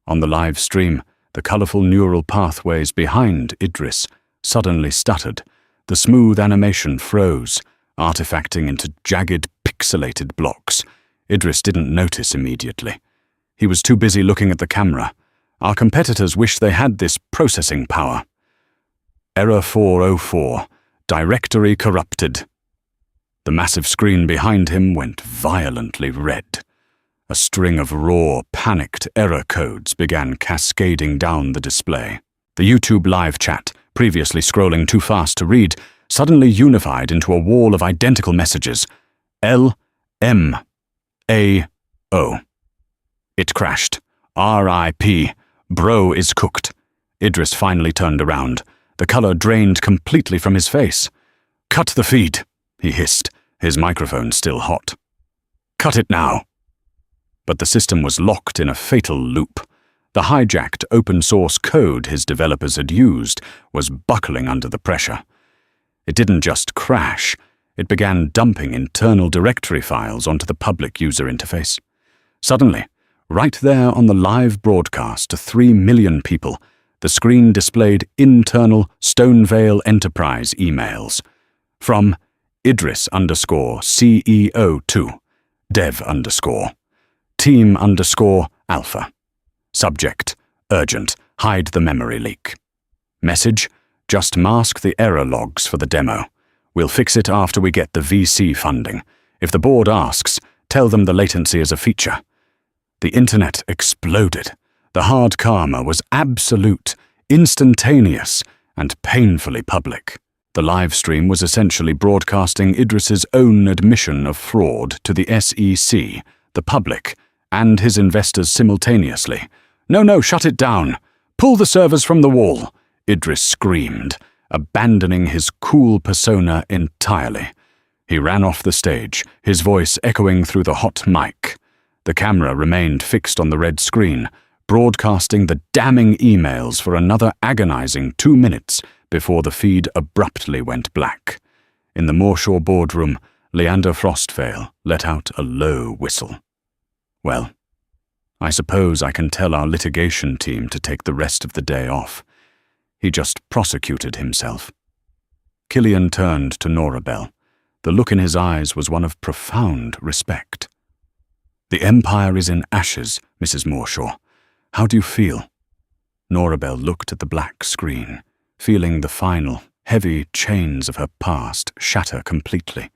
On the live stream, the colorful neural pathways behind Idris suddenly stuttered. The smooth animation froze, artifacting into jagged, pixelated blocks. Idris didn't notice immediately. He was too busy looking at the camera. Our competitors wish they had this processing power. Error 404. Directory corrupted. The massive screen behind him went violently red. A string of raw, panicked error codes began cascading down the display. The YouTube live chat, previously scrolling too fast to read, suddenly unified into a wall of identical messages. L-M-A-O. It crashed. R.I.P. Bro is cooked. Idris finally turned around. The color drained completely from his face. "Cut the feed," he hissed, his microphone still hot. "Cut it now." But the system was locked in a fatal loop. The hijacked open-source code his developers had used was buckling under the pressure. It didn't just crash, it began dumping internal directory files onto the public user interface. Suddenly, right there on the live broadcast to 3 million people, the screen displayed internal Stonevale Enterprise emails. From Idris_CEO2, Dev_, Team_Alpha. Subject, urgent, hide the memory leak. Message, just mask the error logs for the demo. We'll fix it after we get the VC funding. If the board asks, tell them the latency is a feature. The internet exploded. The hard karma was absolute, instantaneous, and painfully public. The live stream was essentially broadcasting Idris's own admission of fraud to the SEC, the public, and his investors simultaneously. No, shut it down. Pull the servers from the wall, Idris screamed, abandoning his cool persona entirely. He ran off the stage, his voice echoing through the hot mic. The camera remained fixed on the red screen, broadcasting the damning emails for another agonizing 2 minutes before the feed abruptly went black. In the Mooreshaw boardroom, Leander Frostvale let out a low whistle. Well, I suppose I can tell our litigation team to take the rest of the day off. He just prosecuted himself. Killian turned to Norabel. The look in his eyes was one of profound respect. "The Empire is in ashes, Mrs. Mooreshaw. How do you feel?" Norabel looked at the black screen, feeling the final, heavy chains of her past shatter completely.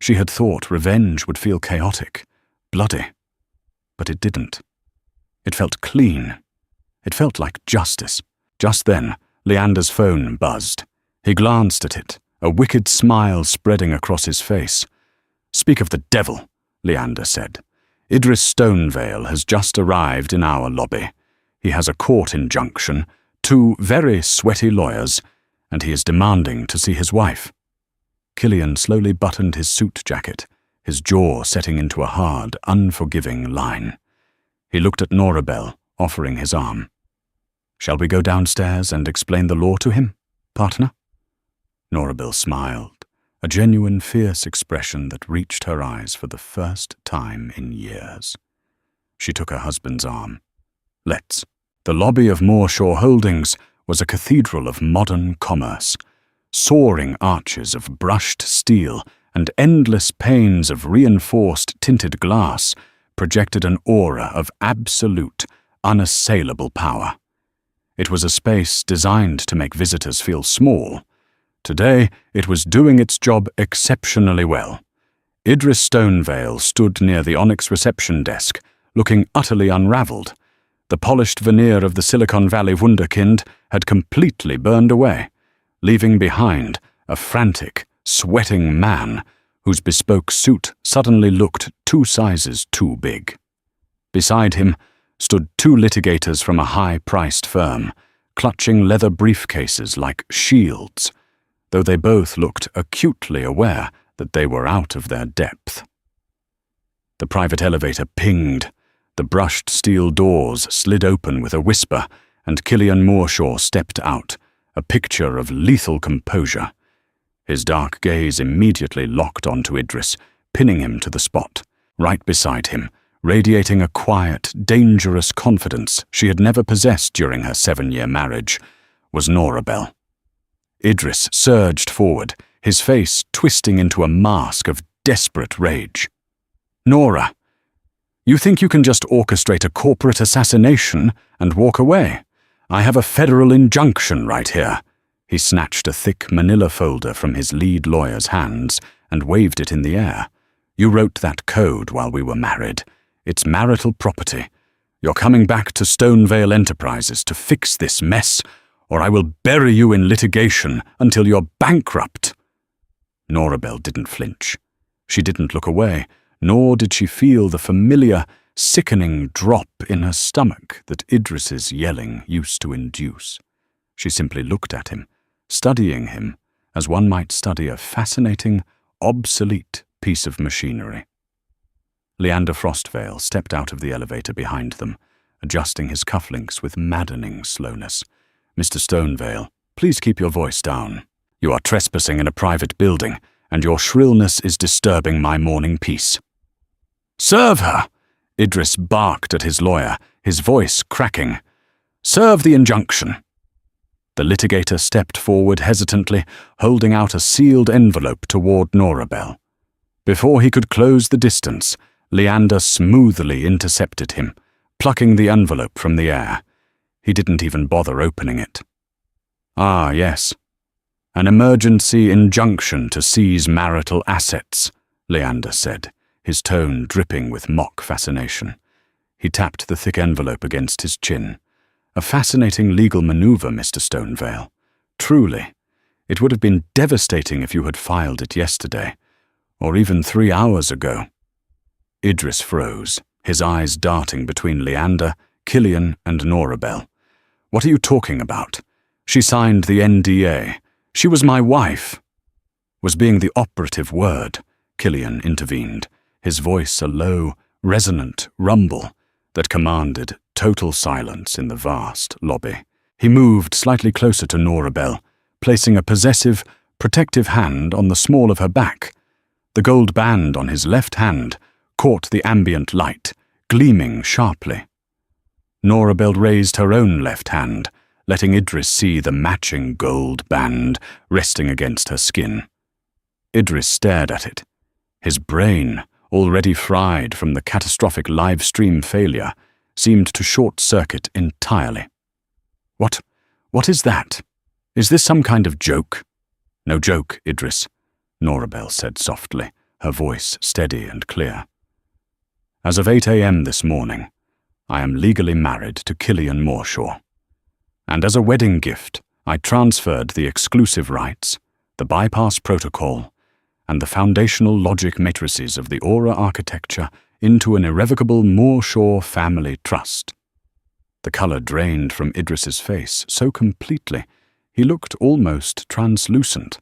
She had thought revenge would feel chaotic, bloody. But it didn't. It felt clean. It felt like justice. Just then, Leander's phone buzzed. He glanced at it, a wicked smile spreading across his face. "Speak of the devil," Leander said. "Idris Stonevale has just arrived in our lobby. He has a court injunction, 2 very sweaty lawyers, and he is demanding to see his wife." Killian slowly buttoned his suit jacket, his jaw setting into a hard, unforgiving line. He looked at Norabel, offering his arm. "Shall we go downstairs and explain the law to him, partner?" Norabel smiled, a genuine fierce expression that reached her eyes for the first time in years. She took her husband's arm. "Let's." The lobby of Mooreshaw Holdings was a cathedral of modern commerce. Soaring arches of brushed steel and endless panes of reinforced tinted glass projected an aura of absolute, unassailable power. It was a space designed to make visitors feel small. Today, it was doing its job exceptionally well. Idris Stonevale stood near the onyx reception desk, looking utterly unraveled. The polished veneer of the Silicon Valley wunderkind had completely burned away, leaving behind a frantic, sweating man whose bespoke suit suddenly looked 2 sizes too big. Beside him stood 2 litigators from a high-priced firm, clutching leather briefcases like shields, though they both looked acutely aware that they were out of their depth. The private elevator pinged. The brushed steel doors slid open with a whisper, and Killian Mooreshaw stepped out, a picture of lethal composure. His dark gaze immediately locked onto Idris, pinning him to the spot. Right beside him, radiating a quiet, dangerous confidence she had never possessed during her 7-year marriage, was Norabel. Idris surged forward, his face twisting into a mask of desperate rage. "Nora, you think you can just orchestrate a corporate assassination and walk away? I have a federal injunction right here." He snatched a thick manila folder from his lead lawyer's hands and waved it in the air. "You wrote that code while we were married. It's marital property. You're coming back to Stonevale Enterprises to fix this mess, or I will bury you in litigation until you're bankrupt." Norabel didn't flinch. She didn't look away, nor did she feel the familiar, sickening drop in her stomach that Idris's yelling used to induce. She simply looked at him, studying him as one might study a fascinating, obsolete piece of machinery. Leander Frostvale stepped out of the elevator behind them, adjusting his cufflinks with maddening slowness. "Mr. Stonevale, please keep your voice down. You are trespassing in a private building, and your shrillness is disturbing my morning peace." "Serve her!" Idris barked at his lawyer, his voice cracking. "Serve the injunction." The litigator stepped forward hesitantly, holding out a sealed envelope toward Norabel. Before he could close the distance, Leander smoothly intercepted him, plucking the envelope from the air. He didn't even bother opening it. "Ah, yes. An emergency injunction to seize marital assets," Leander said, his tone dripping with mock fascination. He tapped the thick envelope against his chin. "A fascinating legal maneuver, Mr. Stonevale. Truly. It would have been devastating if you had filed it yesterday, or even 3 hours ago." Idris froze, his eyes darting between Leander, Killian, and Norabel. "What are you talking about? She signed the NDA. She was my wife." "Was being the operative word," Killian intervened, his voice a low, resonant rumble that commanded total silence in the vast lobby. He moved slightly closer to Norabel, placing a possessive, protective hand on the small of her back. The gold band on his left hand caught the ambient light, gleaming sharply. Norabel raised her own left hand, letting Idris see the matching gold band resting against her skin. Idris stared at it. His brain, already fried from the catastrophic live-stream failure, seemed to short-circuit entirely. What is that? Is this some kind of joke?" "No joke, Idris," Norabel said softly, her voice steady and clear. "As of 8 a.m. this morning, I am legally married to Killian Mooreshaw. And as a wedding gift, I transferred the exclusive rights, the bypass protocol, and the foundational logic matrices of the Aura architecture into an irrevocable Mooreshaw family trust." The color drained from Idris's face so completely he looked almost translucent.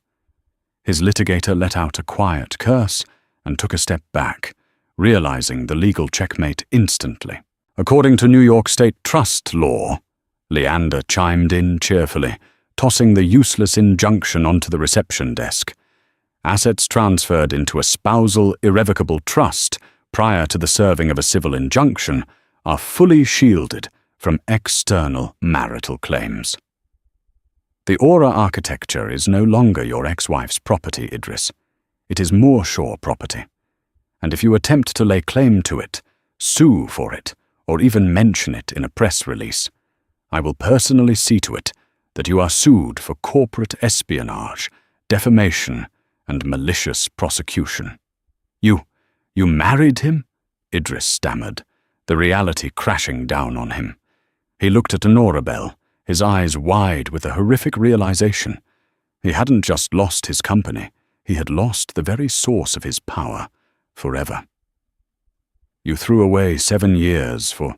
His litigator let out a quiet curse and took a step back, realizing the legal checkmate instantly. "According to New York State trust law," Leander chimed in cheerfully, tossing the useless injunction onto the reception desk, "assets transferred into a spousal irrevocable trust prior to the serving of a civil injunction are fully shielded from external marital claims." The Aura architecture is no longer your ex-wife's property, Idris. It is Mooreshaw property. And if you attempt to lay claim to it, sue for it, or even mention it in a press release, I will personally see to it that you are sued for corporate espionage, defamation, and malicious prosecution. You married him?" Idris stammered, the reality crashing down on him. He looked at Norabel, his eyes wide with a horrific realization. He hadn't just lost his company, he had lost the very source of his power, forever. You threw away 7 years for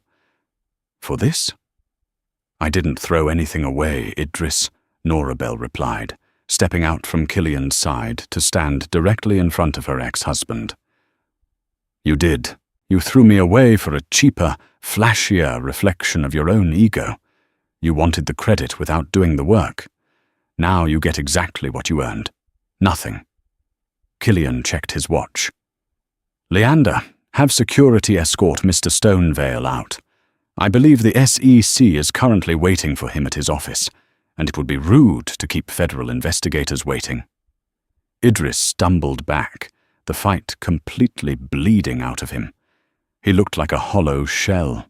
this? I didn't throw anything away, Idris, Norabel replied, stepping out from Killian's side to stand directly in front of her ex-husband. You did. You threw me away for a cheaper, flashier reflection of your own ego. You wanted the credit without doing the work. Now you get exactly what you earned. Nothing. Killian checked his watch. Leander, have security escort Mr. Stonevale out. I believe the SEC is currently waiting for him at his office, and it would be rude to keep federal investigators waiting. Idris stumbled back, the fight completely bleeding out of him. He looked like a hollow shell.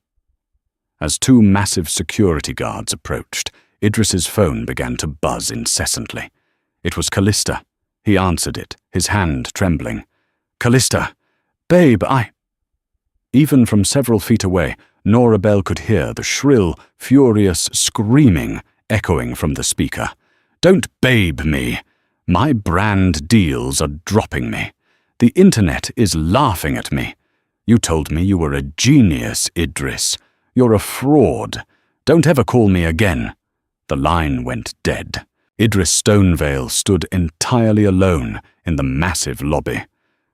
As 2 massive security guards approached, Idris's phone began to buzz incessantly. It was Callista. He answered it, his hand trembling. Callista, babe, Even from several feet away, Norabel could hear the shrill, furious screaming echoing from the speaker. Don't babe me. My brand deals are dropping me. The internet is laughing at me. You told me you were a genius, Idris. You're a fraud. Don't ever call me again. The line went dead. Idris Stonevale stood entirely alone in the massive lobby,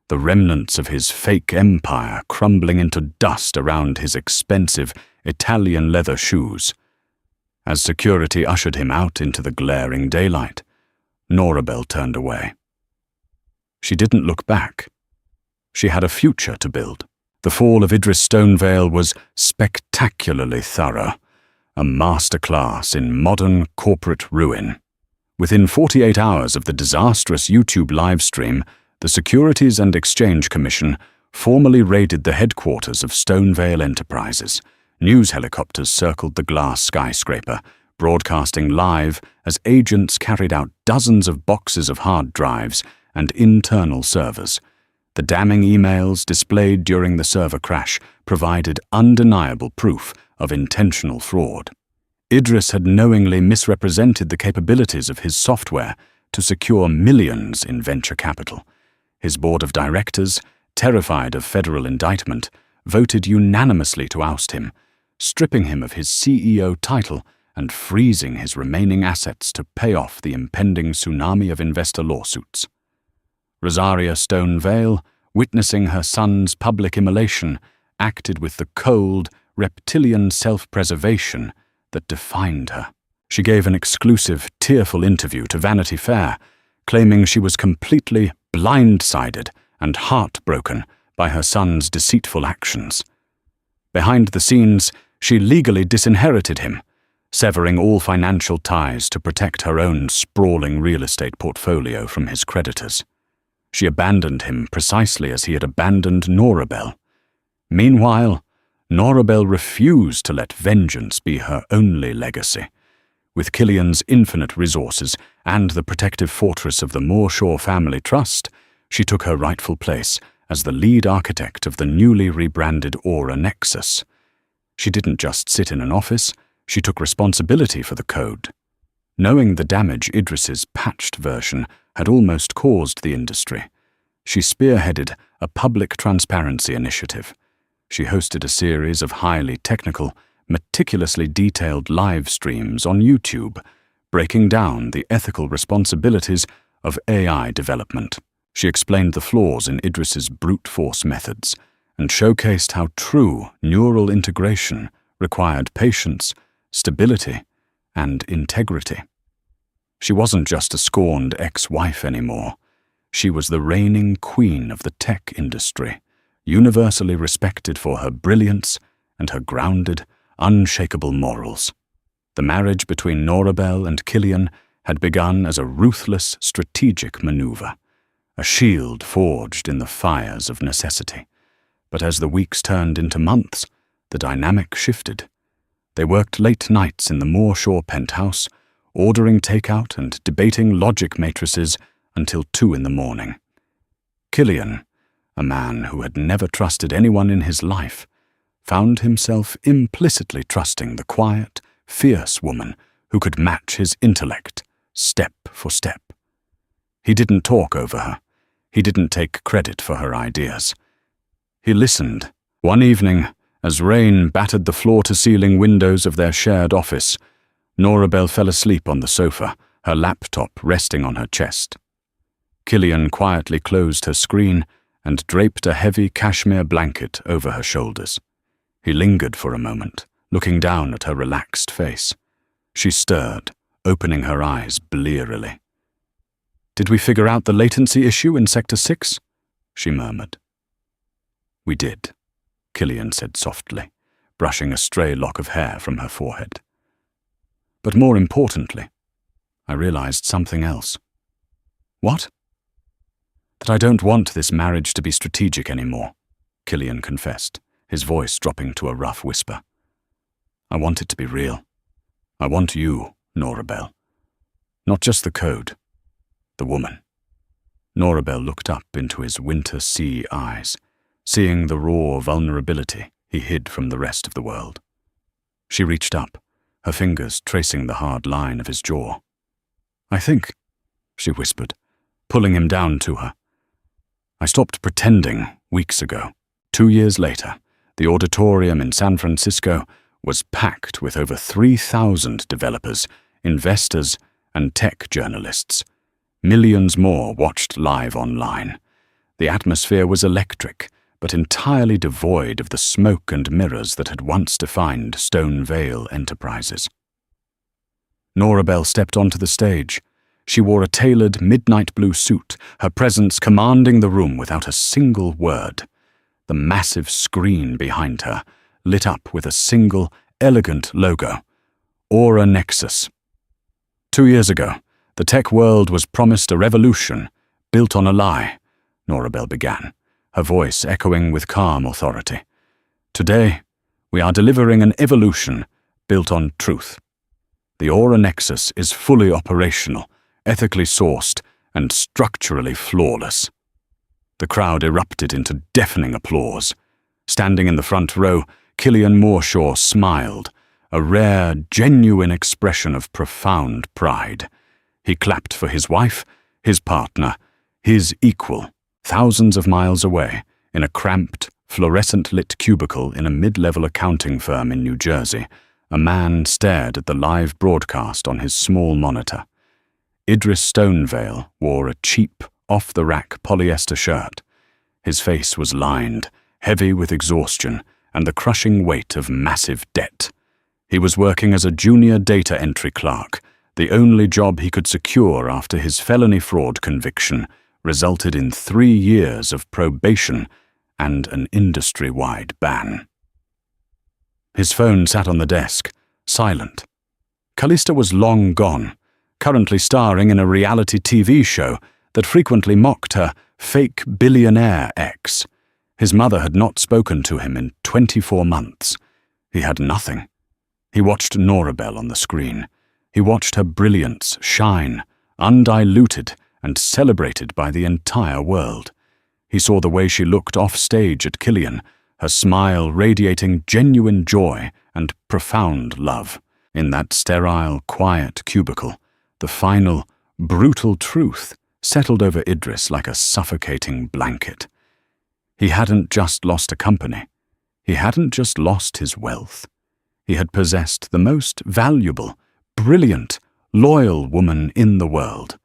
the remnants of his fake empire crumbling into dust around his expensive Italian leather shoes. As security ushered him out into the glaring daylight, Norabel turned away. She didn't look back. She had a future to build. The fall of Idris Stonevale was spectacularly thorough, a masterclass in modern corporate ruin. Within 48 hours of the disastrous YouTube livestream, the Securities and Exchange Commission formally raided the headquarters of Stonevale Enterprises. News helicopters circled the glass skyscraper, broadcasting live as agents carried out dozens of boxes of hard drives and internal servers. The damning emails displayed during the server crash provided undeniable proof of intentional fraud. Idris had knowingly misrepresented the capabilities of his software to secure millions in venture capital. His board of directors, terrified of federal indictment, voted unanimously to oust him, stripping him of his CEO title and freezing his remaining assets to pay off the impending tsunami of investor lawsuits. Rosaria Stonevale, witnessing her son's public immolation, acted with the cold, reptilian self-preservation that defined her. She gave an exclusive, tearful interview to Vanity Fair, claiming she was completely blindsided and heartbroken by her son's deceitful actions. Behind the scenes, she legally disinherited him, severing all financial ties to protect her own sprawling real estate portfolio from his creditors. She abandoned him precisely as he had abandoned Norabel. Meanwhile, Norabel refused to let vengeance be her only legacy. With Killian's infinite resources and the protective fortress of the Mooreshaw Family Trust, she took her rightful place as the lead architect of the newly rebranded Aura Nexus. She didn't just sit in an office, she took responsibility for the code. Knowing the damage Idris's patched version had almost caused the industry, she spearheaded a public transparency initiative. She hosted a series of highly technical, meticulously detailed live streams on YouTube, breaking down the ethical responsibilities of AI development. She explained the flaws in Idris's brute force methods and showcased how true neural integration required patience, stability, and integrity. She wasn't just a scorned ex-wife anymore. She was the reigning queen of the tech industry, universally respected for her brilliance and her grounded, unshakable morals. The marriage between Norabel and Killian had begun as a ruthless, strategic maneuver, a shield forged in the fires of necessity. But as the weeks turned into months, the dynamic shifted. They worked late nights in the Mooreshaw penthouse, ordering takeout and debating logic matrices until 2 a.m. Killian, a man who had never trusted anyone in his life, found himself implicitly trusting the quiet, fierce woman who could match his intellect, step for step. He didn't talk over her. He didn't take credit for her ideas. He listened. One evening, as rain battered the floor-to-ceiling windows of their shared office, Norabel fell asleep on the sofa, her laptop resting on her chest. Killian quietly closed her screen and draped a heavy cashmere blanket over her shoulders. He lingered for a moment, looking down at her relaxed face. She stirred, opening her eyes blearily. "Did we figure out the latency issue in Sector 6? She murmured. "We did," Killian said softly, brushing a stray lock of hair from her forehead. "But more importantly, I realized something else." "What?" "That I don't want this marriage to be strategic anymore," Killian confessed, his voice dropping to a rough whisper. "I want it to be real. I want you, Norabel. Not just the code, the woman." Norabel looked up into his winter sea eyes, seeing the raw vulnerability he hid from the rest of the world. She reached up, her fingers tracing the hard line of his jaw. "I think," she whispered, pulling him down to her. "I stopped pretending weeks ago. 2 years later, the auditorium in San Francisco was packed with over 3,000 developers, investors, and tech journalists. Millions more watched live online. The atmosphere was electric, but entirely devoid of the smoke and mirrors that had once defined Stone Vale Enterprises." Norabel stepped onto the stage. She wore a tailored midnight blue suit, her presence commanding the room without a single word. The massive screen behind her lit up with a single, elegant logo, Aura Nexus. 2 years ago, the tech world was promised a revolution built on a lie, Norabel began, her voice echoing with calm authority. "Today, we are delivering an evolution built on truth. The Aura Nexus is fully operational, ethically sourced, and structurally flawless." The crowd erupted into deafening applause. Standing in the front row, Killian Mooreshaw smiled, a rare, genuine expression of profound pride. He clapped for his wife, his partner, his equal, thousands of miles away, in a cramped, fluorescent-lit cubicle in a mid-level accounting firm in New Jersey. A man stared at the live broadcast on his small monitor. Idris Stonevale wore a cheap, off-the-rack polyester shirt. His face was lined, heavy with exhaustion and the crushing weight of massive debt. He was working as a junior data entry clerk, the only job he could secure after his felony fraud conviction resulted in 3 years of probation and an industry-wide ban. His phone sat on the desk, silent. Callista was long gone, currently starring in a reality TV show that frequently mocked her fake billionaire ex. His mother had not spoken to him in 24 months. He had nothing. He watched Norabel on the screen. He watched her brilliance shine, undiluted and celebrated by the entire world. He saw the way she looked off stage at Killian, her smile radiating genuine joy and profound love. In that sterile, quiet cubicle, the final, brutal truth settled over Idris like a suffocating blanket. He hadn't just lost a company. He hadn't just lost his wealth. He had possessed the most valuable, brilliant, loyal woman in the world,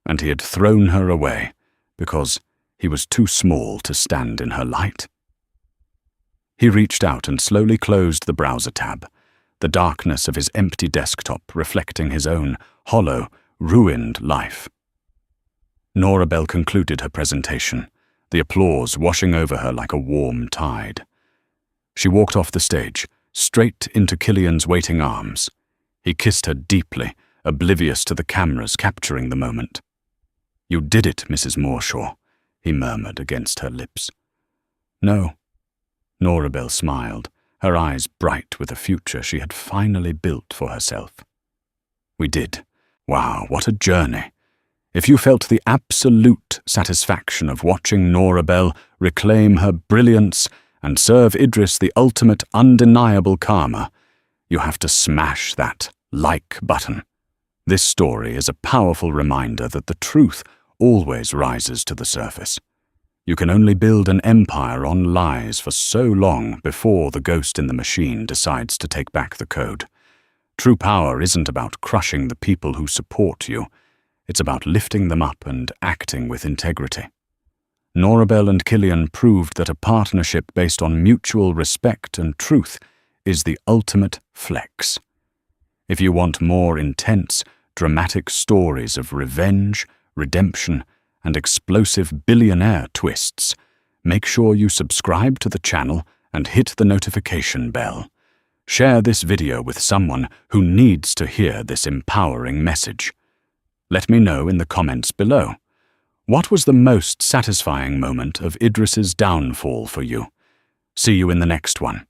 and he had thrown her away because he was too small to stand in her light. He reached out and slowly closed the browser tab, the darkness of his empty desktop reflecting his own hollow, ruined life. Norabel concluded her presentation, the applause washing over her like a warm tide. She walked off the stage, straight into Killian's waiting arms. He kissed her deeply, oblivious to the cameras capturing the moment. "You did it, Mrs. Mooreshaw," he murmured against her lips. "No." Norabel smiled, her eyes bright with the future she had finally built for herself. "We did. Wow, what a journey. If you felt the absolute satisfaction of watching Norabel reclaim her brilliance and serve Idris the ultimate undeniable karma, you have to smash that like button. This story is a powerful reminder that the truth always rises to the surface. You can only build an empire on lies for so long before the ghost in the machine decides to take back the code. True power isn't about crushing the people who support you. It's about lifting them up and acting with integrity. Norabel and Killian proved that a partnership based on mutual respect and truth is the ultimate flex. If you want more intense, dramatic stories of revenge, redemption, and explosive billionaire twists, make sure you subscribe to the channel and hit the notification bell. Share this video with someone who needs to hear this empowering message. Let me know in the comments below. What was the most satisfying moment of Idris's downfall for you? See you in the next one.